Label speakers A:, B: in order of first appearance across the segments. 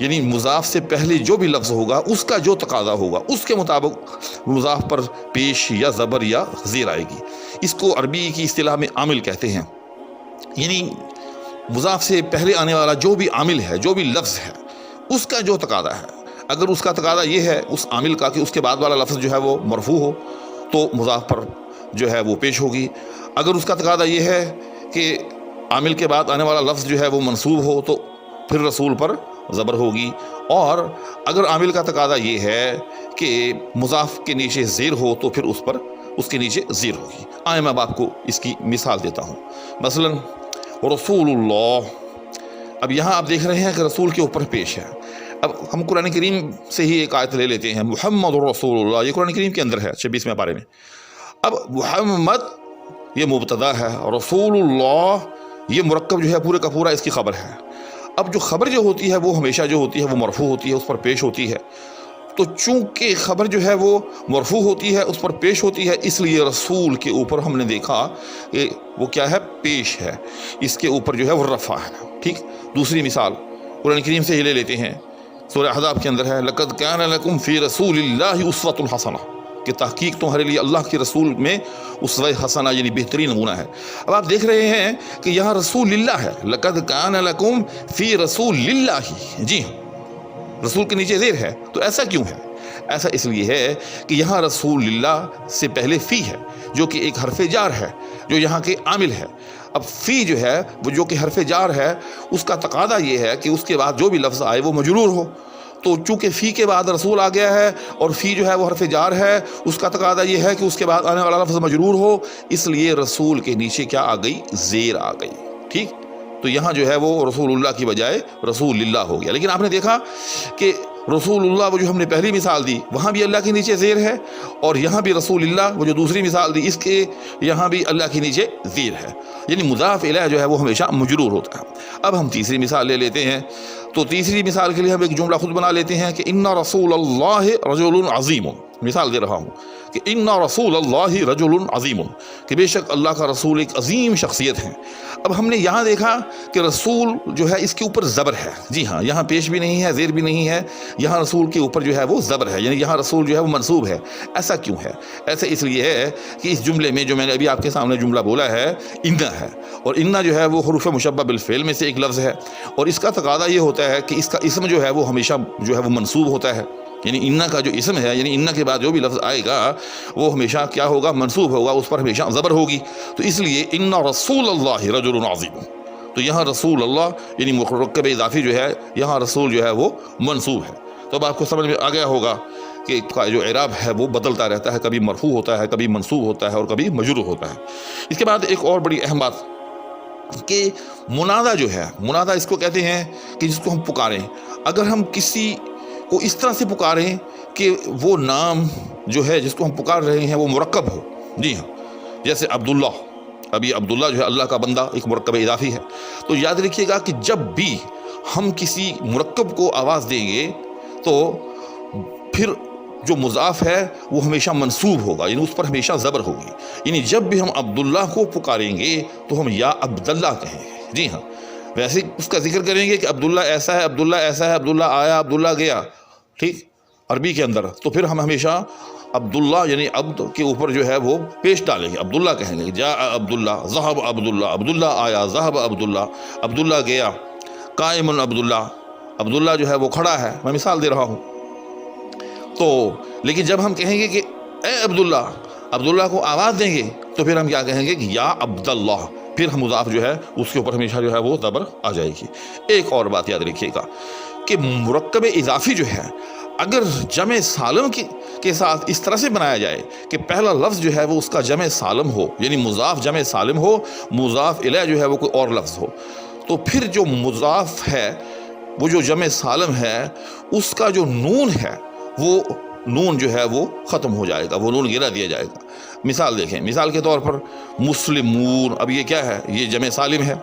A: یعنی مضاف سے پہلے جو بھی لفظ ہوگا اس کا جو تقاضا ہوگا اس کے مطابق مضاف پر پیش یا زبر یا زیر آئے گی. اس کو عربی کی اصطلاح میں عامل کہتے ہیں. یعنی مضاف سے پہلے آنے والا جو بھی عامل ہے، جو بھی لفظ ہے، اس کا جو تقاضا ہے، اگر اس کا تقاضا یہ ہے اس عامل کا کہ اس کے بعد والا لفظ جو ہے وہ مرفوع ہو تو مضاف پر جو ہے وہ پیش ہوگی. اگر اس کا تقاضا یہ ہے کہ عامل کے بعد آنے والا لفظ جو ہے وہ منصوب ہو تو پھر رسول پر زبر ہوگی. اور اگر عامل کا تقاضا یہ ہے کہ مضاف کے نیچے زیر ہو تو پھر اس کے نیچے زیر ہوگی. آئے میں آپ کو اس کی مثال دیتا ہوں. مثلا رسول اللہ، اب یہاں آپ دیکھ رہے ہیں کہ رسول کے اوپر پیش ہے. اب ہم قرآن کریم سے ہی ایک آیت لے لیتے ہیں، محمد رسول اللہ، یہ قرآن کریم کے اندر ہے 26ویں پارے میں. اب محمد یہ مبتدا ہے، رسول اللہ یہ مرکب جو ہے پورے کا پورا اس کی خبر ہے. اب جو خبر جو ہوتی ہے وہ ہمیشہ جو ہوتی ہے وہ مرفوع ہوتی ہے، اس پر پیش ہوتی ہے. تو چونکہ خبر جو ہے وہ مرفوع ہوتی ہے، اس پر پیش ہوتی ہے، اس لیے رسول کے اوپر ہم نے دیکھا کہ وہ کیا ہے، پیش ہے. اس کے اوپر جو ہے وہ رفع ہے. ٹھیک. دوسری مثال قرآن کریم سے ہی لے لیتے ہیں، سورہ احزاب کے اندر ہے، لقد کان لکم فی رسول اللہ اسوۃ حسنہ، کہ تحقیق تمہارے لیے اللہ کے رسول میں اسوہ حسنہ یعنی بہترین نمونہ ہے. اب آپ دیکھ رہے ہیں کہ یہاں رسول اللہ ہے، لقد کان لکم فی رسول اللہ. جی ہاں، رسول کے نیچے زیر ہے. تو ایسا کیوں ہے؟ ایسا اس لیے ہے کہ یہاں رسول اللہ سے پہلے فی ہے جو کہ ایک حرف جار ہے، جو یہاں کے عامل ہے. اب فی جو ہے وہ جو کہ حرف جار ہے، اس کا تقاضا یہ ہے کہ اس کے بعد جو بھی لفظ آئے وہ مجرور ہو. تو چونکہ فی کے بعد رسول آ گیا ہے اور فی جو ہے وہ حرف جار ہے، اس کا تقاضا یہ ہے کہ اس کے بعد آنے والا لفظ مجرور ہو، اس لیے رسول کے نیچے کیا آ گئی، زیر آ گئی. ٹھیک. تو یہاں جو ہے وہ رسول اللہ کی بجائے رسول اللہ ہو گیا. لیکن آپ نے دیکھا کہ رسول اللہ وہ جو ہم نے پہلی مثال دی وہاں بھی اللہ کے نیچے زیر ہے، اور یہاں بھی رسول اللہ وہ جو دوسری مثال دی اس کے یہاں بھی اللہ کے نیچے زیر ہے. یعنی مضاف الیہ جو ہے وہ ہمیشہ مجرور ہوتا ہے. اب ہم تیسری مثال لے لیتے ہیں. تو تیسری مثال کے لیے ہم ایک جملہ خود بنا لیتے ہیں کہ ان رسول اللہ رجل عظیم. مثال دے رہا ہوں کہ ان رسول اللہ رجل عظیم، کہ بے شک اللہ کا رسول ایک عظیم شخصیت ہے. اب ہم نے یہاں دیکھا کہ رسول جو ہے اس کے اوپر زبر ہے. جی ہاں، یہاں پیش بھی نہیں ہے، زیر بھی نہیں ہے، یہاں رسول کے اوپر جو ہے وہ زبر ہے، یعنی یہاں رسول جو ہے وہ منصوب ہے. ایسا کیوں ہے؟ ایسا اس لیے ہے کہ اس جملے میں جو میں نے ابھی آپ کے سامنے جملہ بولا ہے انا ہے، اور انا جو ہے وہ حروف مشبہ بالفعل میں سے ایک لفظ ہے، اور اس کا تقاضا یہ ہوتا ہے کہ اس کا اسم جو ہے وہ ہمیشہ جو ہے وہ منصوب ہوتا ہے. یعنی انا کا جو اسم ہے، یعنی انا کے بعد جو بھی لفظ آئے گا وہ ہمیشہ کیا ہوگا، منصوب ہوگا، اس پر ہمیشہ زبر ہوگی. تو اس لیے ان رسول اللہ رجل عظیم، تو یہاں رسول اللہ یعنی مرکب اضافی جو ہے، یہاں رسول جو ہے وہ منصوب ہے. تو اب آپ کو سمجھ میں آ گیا ہوگا کہ جو اعراب ہے وہ بدلتا رہتا ہے، کبھی مرفوع ہوتا ہے، کبھی منصوب ہوتا ہے، اور کبھی مجرور ہوتا ہے. اس کے بعد ایک اور بڑی اہم بات کہ منادہ جو ہے، منادہ اس کو کہتے ہیں کہ جس کو ہم پکاریں. اگر ہم کسی کو اس طرح سے پکاریں کہ وہ نام جو ہے جس کو ہم پکار رہے ہیں وہ مرکب ہو. جی ہاں، جیسے عبداللہ. اب یہ عبداللہ جو ہے اللہ کا بندہ ایک مرکب اضافی ہے. تو یاد رکھیے گا کہ جب بھی ہم کسی مرکب کو آواز دیں گے تو پھر جو مضاف ہے وہ ہمیشہ منصوب ہوگا، یعنی اس پر ہمیشہ زبر ہوگی. یعنی جب بھی ہم عبداللہ کو پکاریں گے تو ہم یا عبداللہ کہیں گے. جی ہاں، ویسے اس کا ذکر کریں گے کہ عبداللہ ایسا ہے، عبداللہ ایسا ہے، عبداللہ آیا، عبداللہ گیا. ٹھیک. عربی کے اندر تو پھر ہم ہمیشہ عبداللہ یعنی عبد کے اوپر جو ہے وہ پیش ڈالیں گے، عبداللہ کہیں گے. جاء عبداللہ، ذهب عبداللہ، عبداللہ آیا، ذهب عبداللہ، عبداللہ گیا. قائم عبداللہ، عبداللہ جو ہے وہ کھڑا ہے. میں مثال دے رہا ہوں. تو لیکن جب ہم کہیں گے کہ اے عبداللہ، عبداللہ کو آواز دیں گے تو پھر ہم کیا کہیں گے کہ یا عبداللہ، پھر ہم مضاف جو ہے اس کے اوپر ہمیشہ جو ہے وہ زبر آ جائے گی. ایک اور بات یاد رکھیے گا کہ مرکب اضافی جو ہے اگر جمع سالم کے ساتھ اس طرح سے بنایا جائے کہ پہلا لفظ جو ہے وہ اس کا جمع سالم ہو، یعنی مضاف جمع سالم ہو، مضاف الیہ جو ہے وہ کوئی اور لفظ ہو، تو پھر جو مضاف ہے وہ جو جمع سالم ہے اس کا جو نون ہے وہ نون جو ہے وہ ختم ہو جائے گا، وہ نون گرا دیا جائے گا. مثال دیکھیں، مثال کے طور پر مسلمون. اب یہ کیا ہے؟ یہ جمع سالم ہے،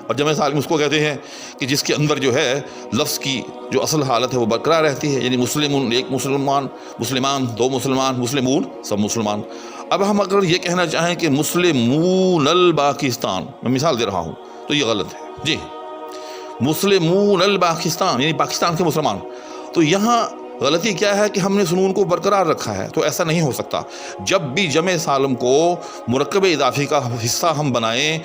A: اور جمع سالم اس کو کہتے ہیں کہ جس کے اندر جو ہے لفظ کی جو اصل حالت ہے وہ برقرار رہتی ہے. یعنی مسلمون ایک مسلمان، مسلمان دو مسلمان، مسلمون سب مسلمان. اب ہم اگر یہ کہنا چاہیں کہ مسلمون الپاکستان، میں مثال دے رہا ہوں، تو یہ غلط ہے. جی مسلمون الپاکستان یعنی پاکستان کے مسلمان. تو یہاں غلطی کیا ہے کہ ہم نے سنون کو برقرار رکھا ہے، تو ایسا نہیں ہو سکتا. جب بھی جمع سالم کو مرکب اضافی کا حصہ ہم بنائیں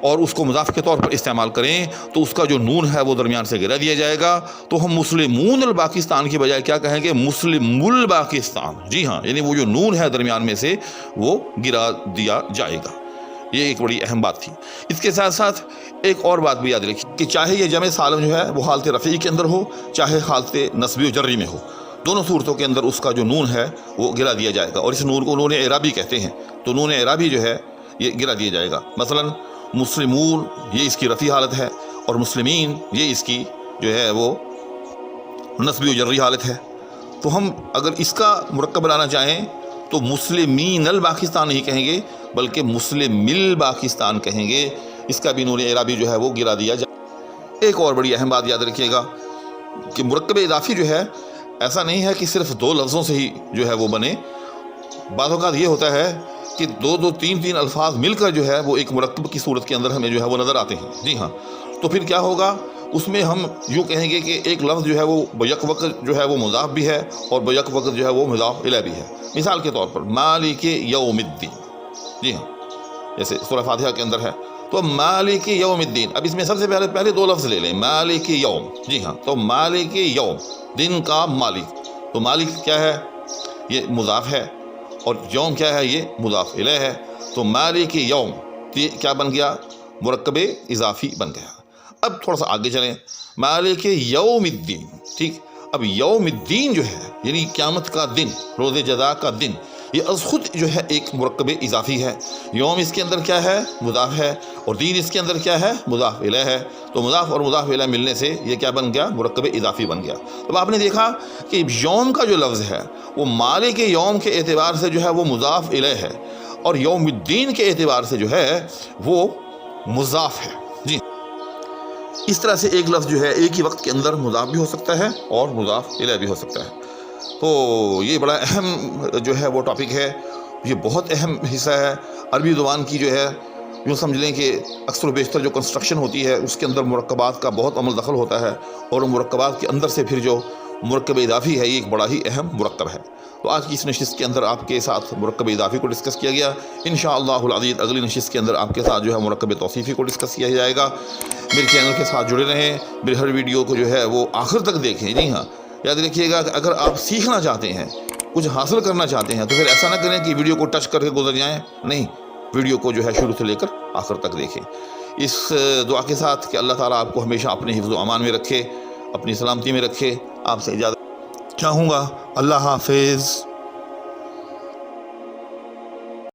A: اور اس کو مضاف کے طور پر استعمال کریں تو اس کا جو نون ہے وہ درمیان سے گرا دیا جائے گا. تو ہم مسلمون الپاکستان کی بجائے کیا کہیں گے؟ مسلم الپاکستان. جی ہاں، یعنی وہ جو نون ہے درمیان میں سے وہ گرا دیا جائے گا. یہ ایک بڑی اہم بات تھی. اس کے ساتھ ساتھ ایک اور بات بھی یاد رکھیے کہ چاہے یہ جمع سالم جو ہے وہ حالت رفعی کے اندر ہو چاہے حالت نصبی و جری میں ہو، دونوں صورتوں کے اندر اس کا جو نون ہے وہ گرا دیا جائے گا، اور اس نون کو نون اعرابی کہتے ہیں. تو نون اعرابی جو ہے یہ گرا دیا جائے گا. مثلا مسلمون یہ اس کی رفعی حالت ہے، اور مسلمین یہ اس کی جو ہے وہ نصبی و جری حالت ہے. تو ہم اگر اس کا مرکب بنانا چاہیں تو مسلمین الپاکستان نہیں کہیں گے بلکہ مسلم الپاکستان کہیں گے. اس کا بھی نون اعرابی جو ہے وہ گرا دیا جائے. ایک اور بڑی اہم بات یاد رکھیے گا کہ مرکب اضافی جو ہے ایسا نہیں ہے کہ صرف دو لفظوں سے ہی جو ہے وہ بنے. بعض اوقات یہ ہوتا ہے کہ دو تین الفاظ مل کر جو ہے وہ ایک مرکب کی صورت کے اندر ہمیں جو ہے وہ نظر آتے ہیں. جی ہاں، تو پھر کیا ہوگا؟ اس میں ہم یوں کہیں گے کہ ایک لفظ جو ہے وہ بیک وقت جو ہے وہ مضاف بھی ہے اور بیک وقت جو ہے وہ مضاف الیہ بھی ہے. مثال کے طور پر مالک یوم الدین. جی ہاں، جیسے سورہ فاتحہ کے اندر ہے. تو مالک یوم الدین، اب اس میں سب سے پہلے دو لفظ لے لیں، مالک یوم. جی ہاں، تو مالک یوم، دن کا مالک. تو مالک کیا ہے؟ یہ مضاف ہے، اور یوم کیا ہے؟ یہ مضاف الیہ ہے. تو مالک یوم یہ کیا بن گیا؟ مرکب اضافی بن گیا. اب تھوڑا سا آگے چلیں، مالک یوم الدین. ٹھیک، اب یوم الدین جو ہے یعنی قیامت کا دن، روز جزا کا دن، یہ از خود جو ہے ایک مرکب اضافی ہے. یوم اس کے اندر کیا ہے؟ مضاف ہے، اور دین اس کے اندر کیا ہے؟ مضاف الیہ ہے. تو مضاف اور مضاف الیہ ملنے سے یہ کیا بن گیا؟ مرکب اضافی بن گیا. اب آپ نے دیکھا کہ یوم کا جو لفظ ہے وہ مالک یوم کے اعتبار سے جو ہے وہ مضاف الیہ ہے، اور یوم الدین کے اعتبار سے جو ہے وہ مضاف ہے. جی، اس طرح سے ایک لفظ جو ہے ایک ہی وقت کے اندر مضاف بھی ہو سکتا ہے اور مضاف الیہ بھی ہو سکتا ہے. تو یہ بڑا اہم جو ہے وہ ٹاپک ہے، یہ بہت اہم حصہ ہے. عربی زبان کی جو ہے یوں سمجھ لیں کہ اکثر و بیشتر جو کنسٹرکشن ہوتی ہے اس کے اندر مرکبات کا بہت عمل دخل ہوتا ہے، اور مرکبات کے اندر سے پھر جو مرکب اضافی ہے یہ ایک بڑا ہی اہم مرکب ہے. تو آج کی اس نشست کے اندر آپ کے ساتھ مرکب اضافی کو ڈسکس کیا گیا. انشاءاللہ العزیز اگلی نشست کے اندر آپ کے ساتھ جو ہے مرکب توصیفی کو ڈسکس کیا جائے گا. میرے چینل کے ساتھ جڑے رہیں، میرے ہر ویڈیو کو جو ہے وہ آخر تک دیکھیں. جی ہاں، یاد رکھیے گا کہ اگر آپ سیکھنا چاہتے ہیں، کچھ حاصل کرنا چاہتے ہیں، تو پھر ایسا نہ کریں کہ ویڈیو کو ٹچ کر کے گزر جائیں. نہیں، ویڈیو کو جو ہے شروع سے لے کر آخر تک دیکھیں. اس دعا کے ساتھ کہ اللہ تعالیٰ آپ کو ہمیشہ اپنے حفظ و امان میں رکھے، اپنی سلامتی میں رکھے، آپ سے اجازت چاہوں گا. اللہ حافظ.